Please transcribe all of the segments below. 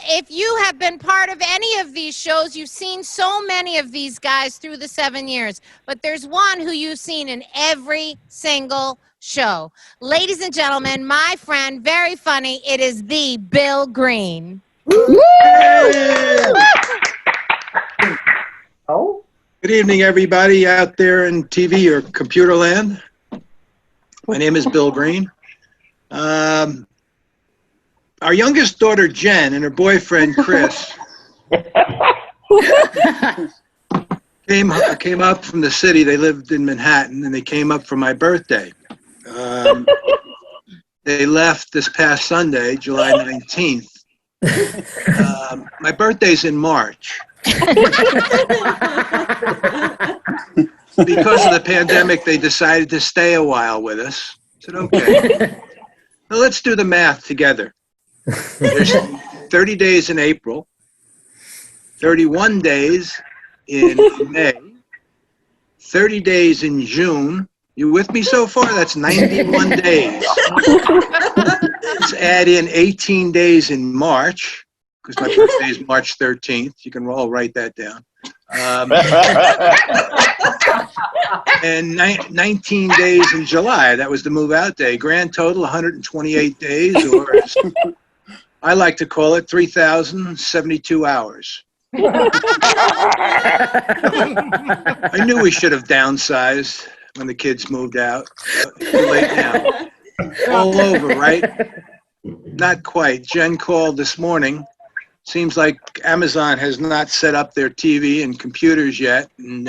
if you have been part of any of these shows, you've seen so many of these guys through the 7 years, but there's one who you've seen in every single show. Ladies and gentlemen, my friend, very funny, it is the Bill Greene. Oh. Good evening, everybody out there in TV or computer land. My name is Bill Greene. Our youngest daughter, Jen, and her boyfriend, Chris, came up from the city. They lived in Manhattan, and they came up for my birthday. They left this past Sunday, July 19th. My birthday's in March. Because of the pandemic, they decided to stay a while with us. I said, okay. Now let's do the math together. There's 30 days in April, 31 days in May, 30 days in June. You with me so far? That's 91 days. Let's add in 18 days in March, because my birthday is March 13th. You can all write that down. And 19 days in July. That was the move out day. Grand total 128 days, or I like to call it 3,072 hours. I knew we should have downsized when the kids moved out. Too late now. All over, right? Not quite. Jen called this morning. Seems like Amazon has not set up their TV and computers yet. And,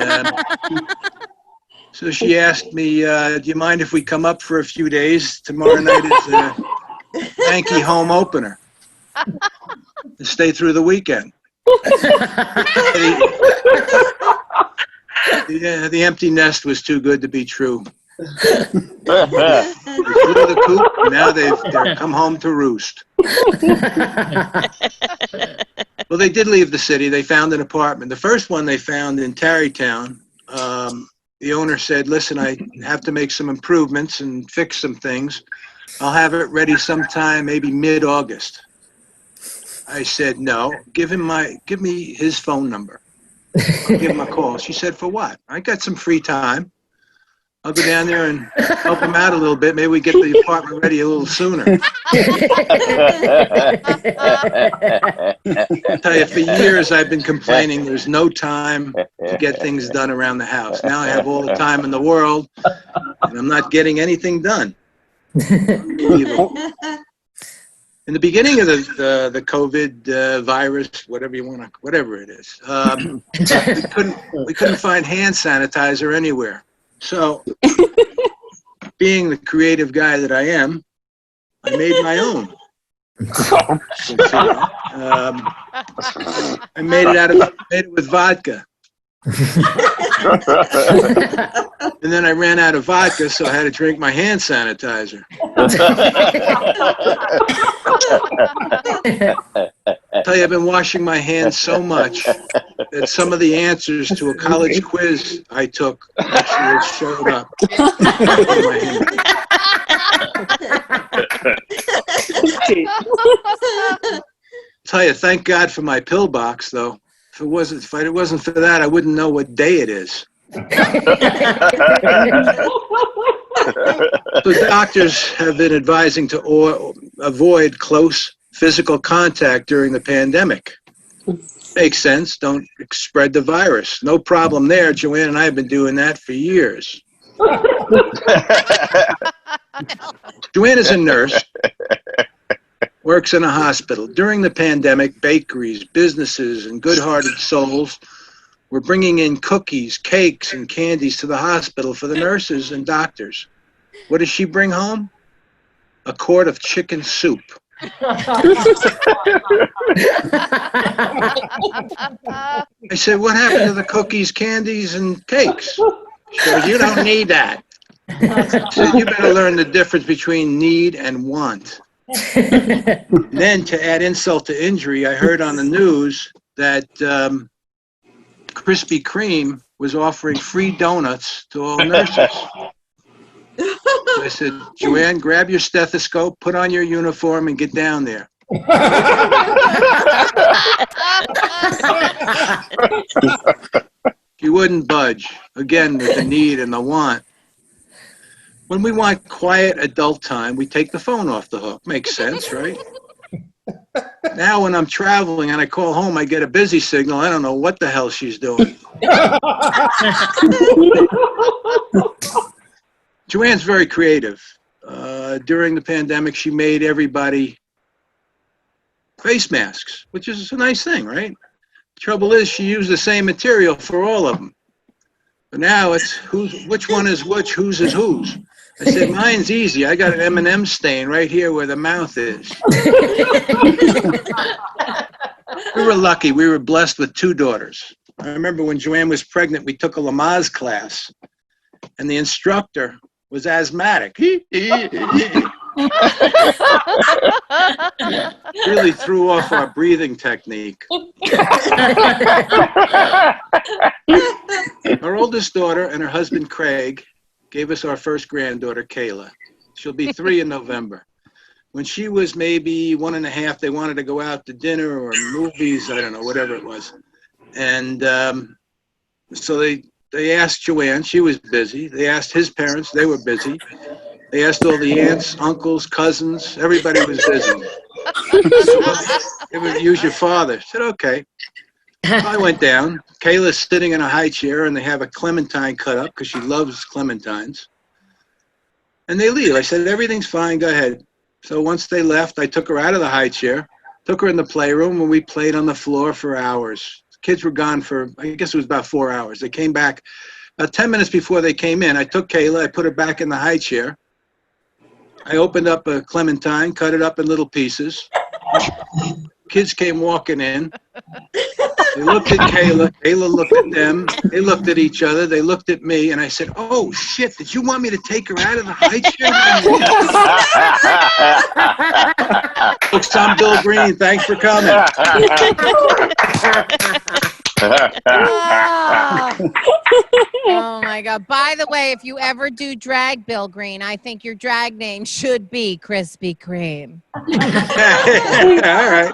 so she asked me, do you mind if we come up for a few days? Tomorrow night is the Yankee home opener. To stay through the weekend. The empty nest was too good to be true. They flew the coop, now they've come home to roost. Well, they did leave the city. They found an apartment. The first one they found in Tarrytown. The owner said, listen, I have to make some improvements and fix some things. I'll have it ready sometime, maybe mid-August. I said, no, give me his phone number. I'll give him a call. She said, for what? I got some free time. I'll go down there and help him out a little bit. Maybe we get the apartment ready a little sooner. I'll tell you, for years I've been complaining there's no time to get things done around the house. Now I have all the time in the world, and I'm not getting anything done. Unbelievable. In the beginning of the COVID virus, whatever it is, we couldn't find hand sanitizer anywhere. So, being the creative guy that I am, I made my own. I made it with vodka. And then I ran out of vodka, so I had to drink my hand sanitizer. I tell you, I've been washing my hands so much that some of the answers to a college quiz I took actually showed up on my hand. I tell you, thank God for my pill box, though. If it wasn't for that, I wouldn't know what day it is. So doctors have been advising to avoid close physical contact during the pandemic. Makes sense. Don't spread the virus. No problem there. Joanne and I have been doing that for years. Joanne is a nurse. Works in a hospital. During the pandemic, bakeries, businesses, and good-hearted souls were bringing in cookies, cakes, and candies to the hospital for the nurses and doctors. What does she bring home? A quart of chicken soup. I said, what happened to the cookies, candies, and cakes? She goes, you don't need that. I said, you better learn the difference between need and want. Then, to add insult to injury, I heard on the news that Krispy Kreme was offering free donuts to all nurses. So I said, Joanne, grab your stethoscope, put on your uniform, and get down there. wouldn't budge. Again, with the need and the want. When we want quiet adult time, we take the phone off the hook. Makes sense, right? Now when I'm traveling and I call home, I get a busy signal. I don't know what the hell she's doing. Joanne's very creative. During the pandemic, she made everybody face masks, which is a nice thing, right? The trouble is she used the same material for all of them. But now it's which one is which, whose is whose. I said, mine's easy. I got an M&M stain right here where the mouth is. We were lucky. We were blessed with 2 daughters. I remember when Joanne was pregnant, we took a Lamaze class, and the instructor was asthmatic. Really threw off our breathing technique. Our oldest daughter and her husband, Craig, gave us our first granddaughter, Kayla. She'll be 3 in November. When she was maybe 1.5, they wanted to go out to dinner or movies, I don't know, whatever it was. And so they asked Joanne, she was busy. They asked his parents, they were busy. They asked all the aunts, uncles, cousins, everybody was busy. They would use your father. I said, okay. I went down. Kayla's sitting in a high chair, and they have a clementine cut up because she loves clementines. And they leave. I said, everything's fine. Go ahead. So once they left, I took her out of the high chair, took her in the playroom, and we played on the floor for hours. Kids were gone for, I guess it was about 4 hours. They came back about 10 minutes before they came in. I took Kayla. I put her back in the high chair. I opened up a clementine, cut it up in little pieces. Kids came walking in. They looked at Kayla. Kayla looked at them. They looked at each other. They looked at me. And I said, oh, shit, did you want me to take her out of the high chair? Looks, I'm Bill Greene. Thanks for coming. Oh my God. By the way, if you ever do drag Bill Greene, I think your drag name should be Krispy Kreme. All right.